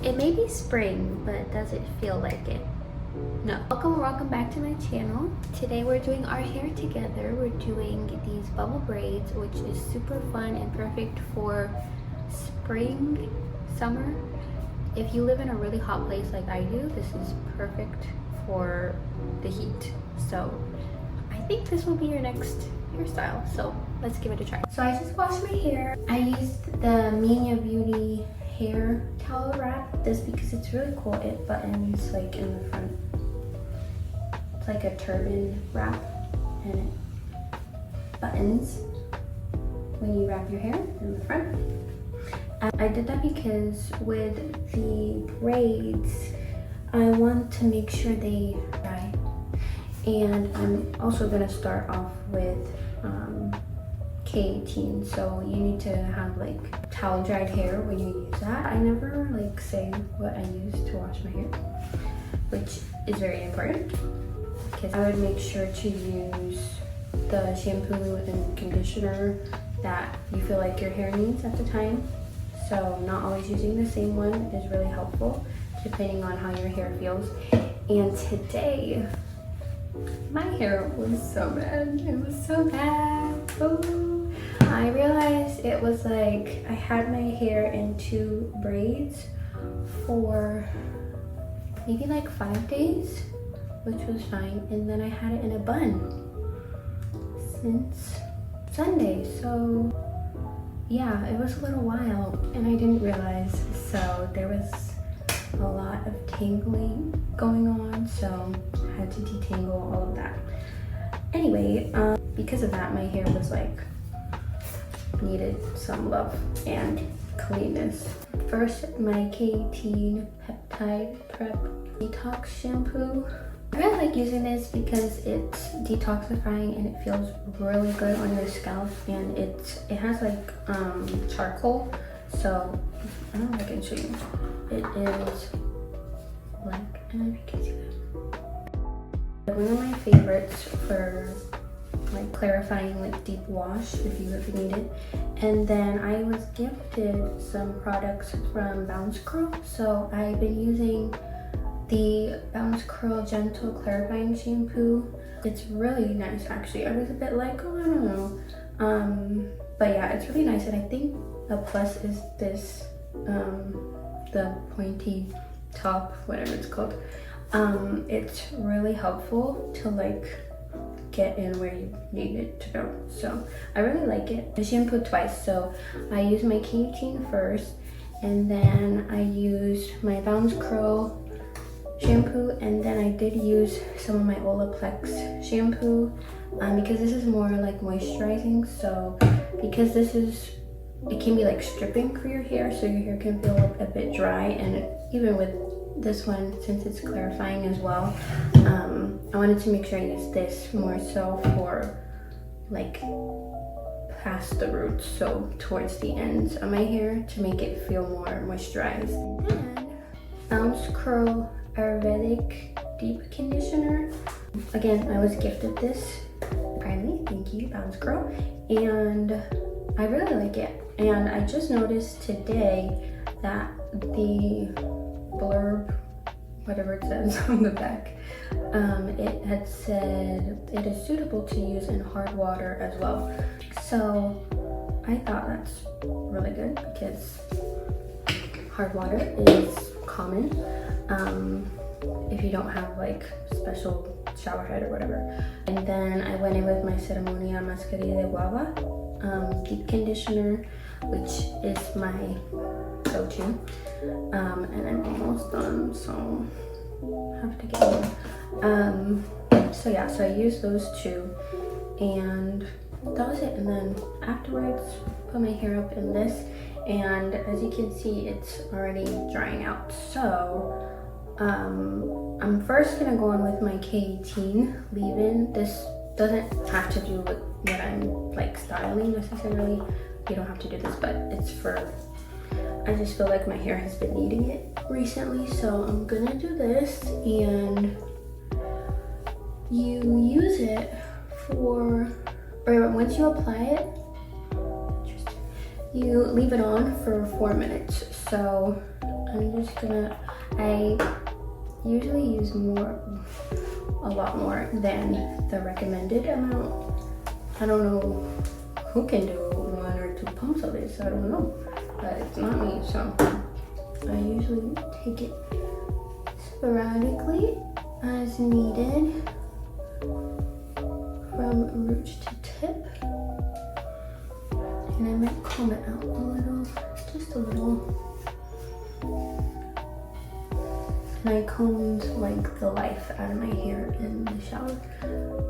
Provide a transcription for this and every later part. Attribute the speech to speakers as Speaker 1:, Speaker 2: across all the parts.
Speaker 1: It may be spring, but does it feel like it? No. Welcome back to my channel. Today we're doing our hair together. We're doing these bubble braids, which is super fun and perfect for spring, summer. If you live in a really hot place like I do, this is perfect for the heat. So I think this will be your next hairstyle. So let's give it a try. So I just washed my hair. I used the Minya Beauty hair towel wrap. This because it's really cool. It buttons like in the front. It's like a turban wrap and it buttons when you wrap your hair in the front. I did that because with the braids, I want to make sure they dry. And I'm also gonna start off with K18, so you need to have like towel dried hair when you use that. I never like say what I use to wash my hair, which is very important because I would make sure to use the shampoo and conditioner that you feel like your hair needs at the time. So not always using the same one is really helpful depending on how your hair feels. And today, my hair was so bad. It was so bad. Oh. I realized it was like I had my hair in 2 braids for maybe like 5 days, which was fine. And then I had it in a bun since Sunday. So yeah, it was a little while and I didn't realize. So there was a lot of tangling going on, so I had to detangle all of that. Anyway, because of that, my hair was like needed some love and cleanness. First, my K18 Peptide Prep Detox Shampoo. I really like using this because it's detoxifying and it feels really good on your scalp, and it has like charcoal, so I don't know if I can show you. It is black, I don't know if you can see that. One of my favorites for like clarifying like deep wash if you ever need it. And then I was gifted some products from Bounce Curl, so I've been using the Bounce Curl Gentle Clarifying Shampoo. It's really nice actually. I was a bit like, oh, I don't know. But yeah, it's really nice, and I think a plus is this, the pointy top, whatever it's called. It's really helpful to like get in where you need it to go. So I really like it. I shampooed twice, so I used my K18 first, and then I used my Bounce Curl shampoo, and then I did use some of my Olaplex shampoo because this is more like moisturizing. So because this is, it can be like stripping for your hair, so your hair can feel a bit dry. And even with this one, since it's clarifying as well, I wanted to make sure I use this more so for like past the roots, so towards the ends of my hair, to make it feel more moisturized. And then Bounce Curl Ayurvedic Deep Conditioner. Again, I was gifted this kindly, thank you Bounce Curl, and I really like it. And I just noticed today that the blurb, whatever it says on the back, it had said it is suitable to use in hard water as well. So I thought that's really good because hard water is common if you don't have like special shower head or whatever. And then I went in with my Ceremonia Mascarilla Guava deep conditioner, which is my go-to. And I'm almost done, so I have to get more. So yeah, so I used those 2, and that was it. And then afterwards, put my hair up in this, and as you can see, it's already drying out. So I'm first gonna go on with my K18 leave-in. This doesn't have to do with what I'm like styling necessarily. You don't have to do this, but it's for, I just feel like my hair has been needing it recently. So I'm gonna do this, and you use it for, or once you apply it, you leave it on for 4 minutes. So I usually use a lot more than the recommended amount. I don't know who can do 1 or 2 pumps of this, I don't know, but it's not me, so I usually take it sporadically as needed from root to tip, and I might comb it out a little, just a little. And I combed like the life out of my hair in the shower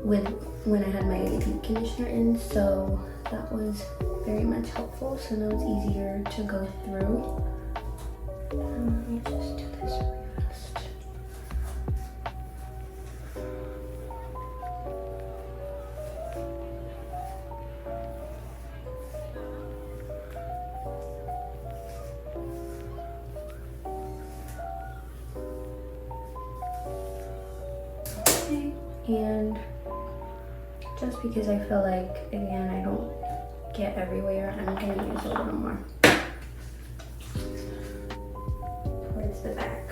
Speaker 1: when I had my deep conditioner in, so that was very much helpful. So now it's easier to go through. Let me just do this really fast. And just because I feel like, again, I don't get everywhere, I'm gonna use a little more towards the back.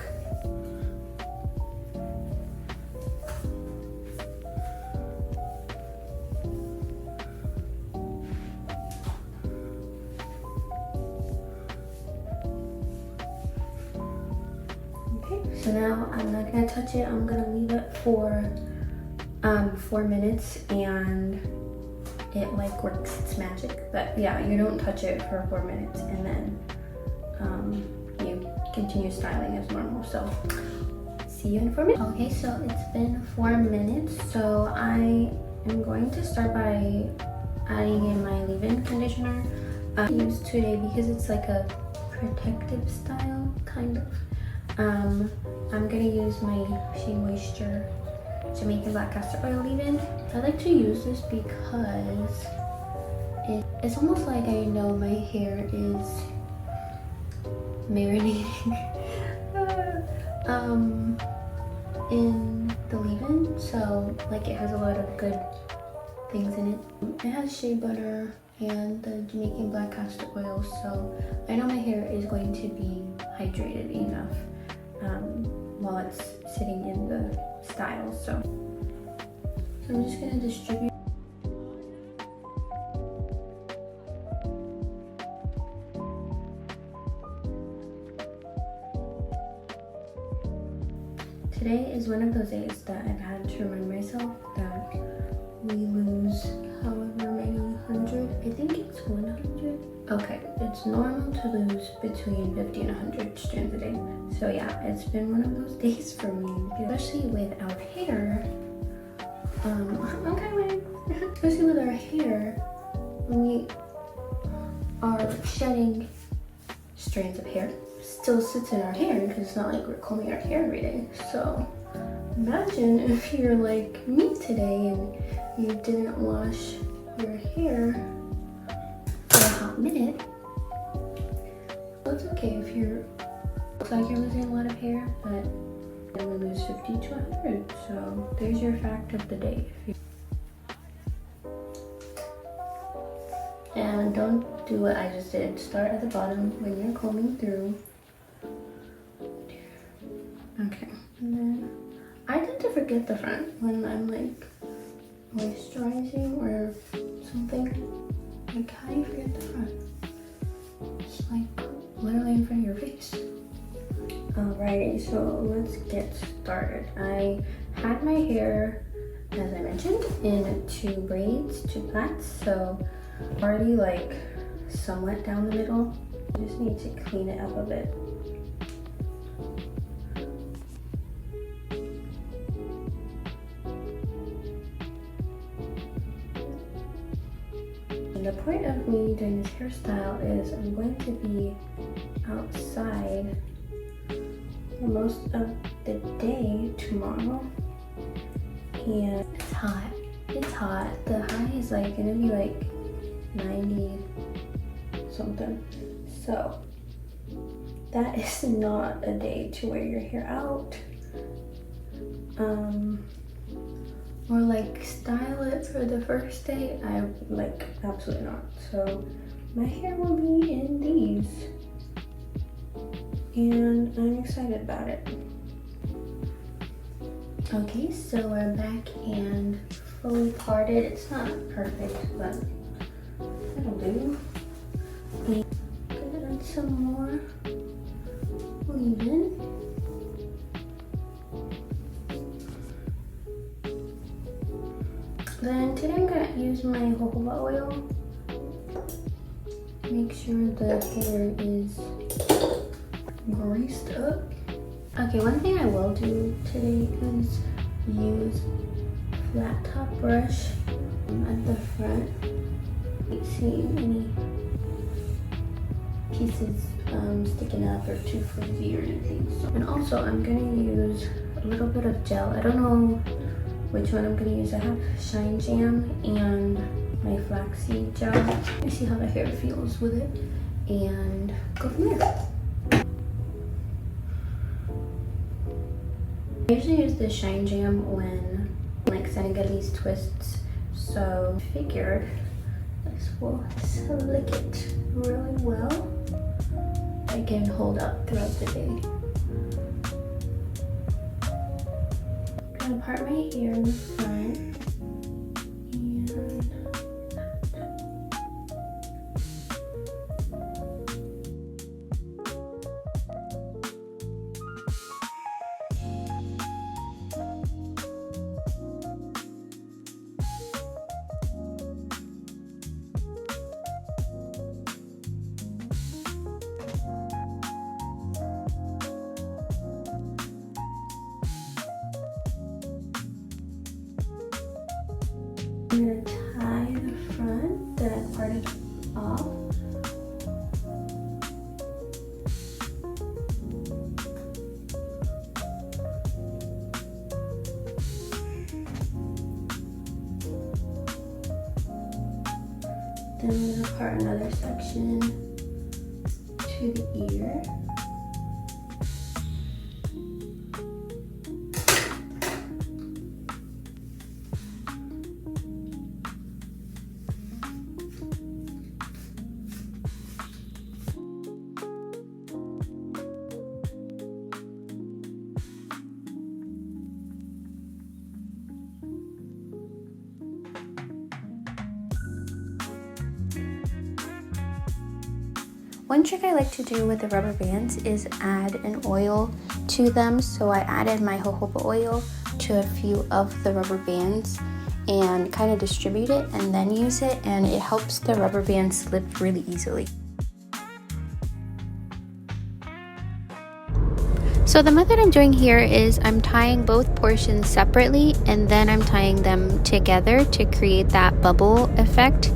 Speaker 1: Okay, so now I'm not gonna touch it. I'm gonna leave it for 4 minutes, and it like works its magic. But yeah, you don't touch it for 4 minutes, and then you continue styling as normal. So see you in 4 minutes. Okay, so it's been 4 minutes, so I am going to start by adding in my leave-in conditioner. I use today because it's like a protective style, kind of. I'm gonna use my Shea Moisture Jamaican black castor oil leave-in. I like to use this because it's almost like I know my hair is marinating in the leave-in, so like it has a lot of good things in it. It has shea butter and the Jamaican black castor oil, so I know my hair is going to be hydrated enough while it's sitting in the style. So I'm just gonna distribute. Today is one of those days that I've had to remind myself that we lose however many hundred, I think it's 100. Okay, it's normal to lose between 50 and 100 strands a day. So yeah, it's been one of those days for me, especially with our hair. Especially with our hair, when we are shedding strands of hair, still sits in our hair because it's not like we're combing our hair every day. So imagine if you're like me today and you didn't wash your hair for a hot minute. So it's okay if looks like you're losing a lot of hair, but you only lose 50 to 100. So there's your fact of the day. And don't do what I just did. Start at the bottom when you're combing through. Okay, and then I tend to forget the front when I'm like moisturizing or something. Like, how do you forget the front? It's like literally in front of your face. Alrighty, so let's get started. I had my hair, as I mentioned, in 2 braids, 2 plaits, so already like somewhat down the middle. Just need to clean it up a bit. And the point of me doing this hairstyle is I'm going to be outside for most of the day tomorrow, and it's hot. It's hot. The high is like gonna be like 90 something. So that is not a day to wear your hair out. Or like style it for the first day. I like absolutely not. So my hair will be in these. and I'm excited about it. Okay, so we're back and fully parted. It's not perfect, but it'll do. And put on some more leave-in. Then today I'm gonna use my jojoba oil. Make sure the hair is greased up. Okay, one thing I will do today is use flat top brush at the front. See any pieces sticking up or too frizzy or anything. So, and also I'm gonna use a little bit of gel. I don't know which one I'm gonna use. I have Shine Jam and my Flaxseed gel. Let me see how the hair feels with it and go from there. I usually use the Shine Jam when like Senegalese twists, so I figured this will slick it really well. I can hold up throughout the day. I'm gonna part my hair in the front and I'm gonna tie the front that I parted off. Then I'm gonna part another section to the ear. One trick I like to do with the rubber bands is add an oil to them. So I added my jojoba oil to a few of the rubber bands and kind of distribute it and then use it, and it helps the rubber band slip really easily. So the method I'm doing here is I'm tying both portions separately and then I'm tying them together to create that bubble effect.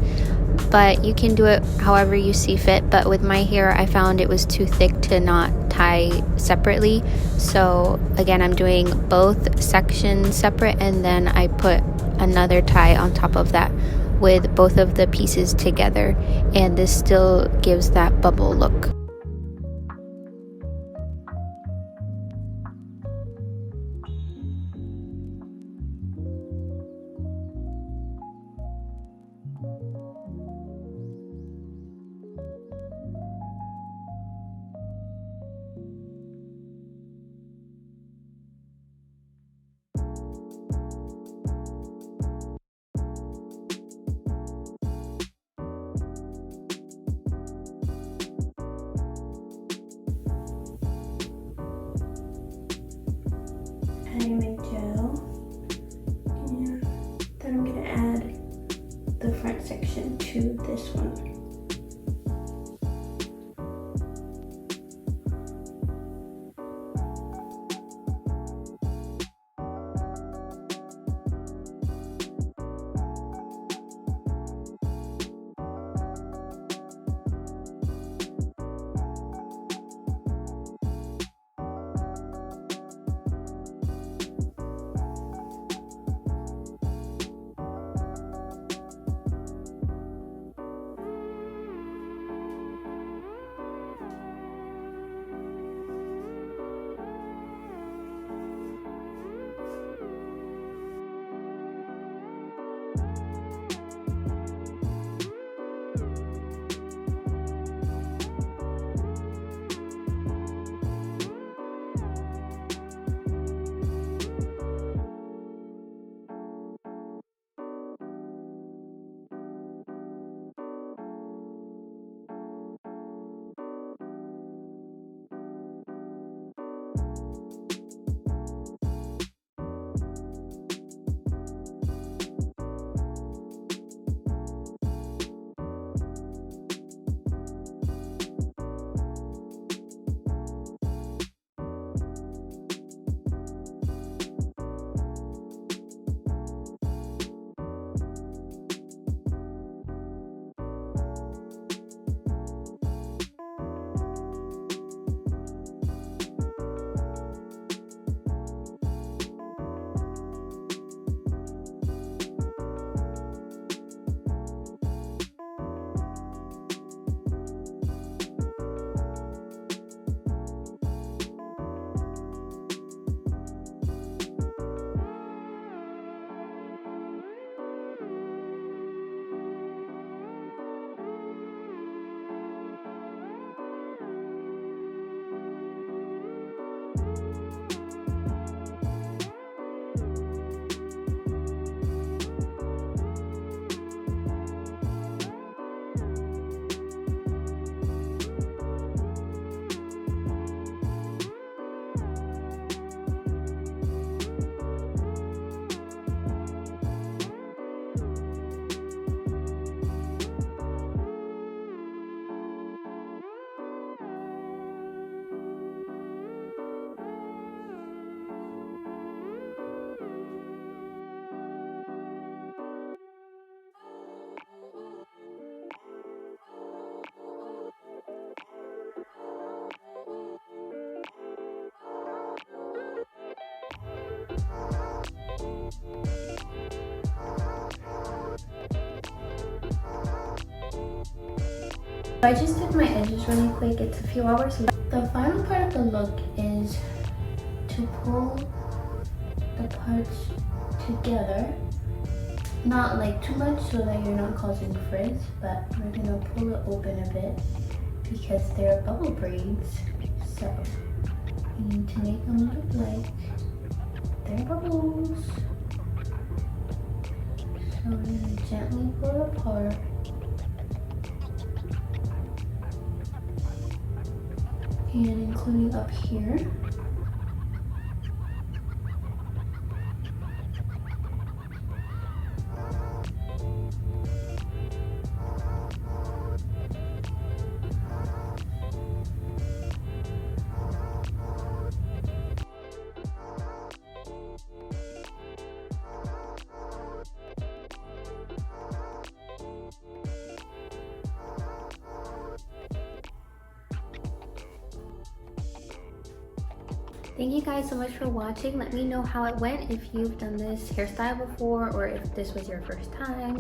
Speaker 1: But you can do it however you see fit, but with my hair I found it was too thick to not tie separately. So again, I'm doing both sections separate and then I put another tie on top of that with both of the pieces together, and this still gives that bubble look. Adding my gel, and then I'm gonna add the front section to this one. I just did my edges really quick. It's a few hours left. The final part of the look is to pull the parts together. Not like too much so that you're not causing frizz, but we're gonna pull it open a bit because they're bubble braids. So we need to make them look like they're bubbles. So we're gonna gently pull it apart. And including up here. Thank you guys so much for watching. Let me know how it went, if you've done this hairstyle before, or if this was your first time,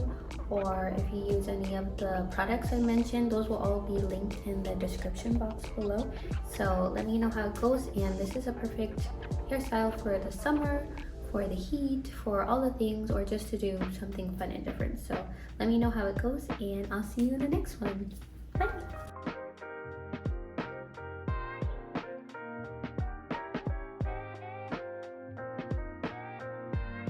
Speaker 1: or if you use any of the products I mentioned. Those will all be linked in the description box below. So let me know how it goes, and this is a perfect hairstyle for the summer, for the heat, for all the things, or just to do something fun and different. So let me know how it goes, and I'll see you in the next one.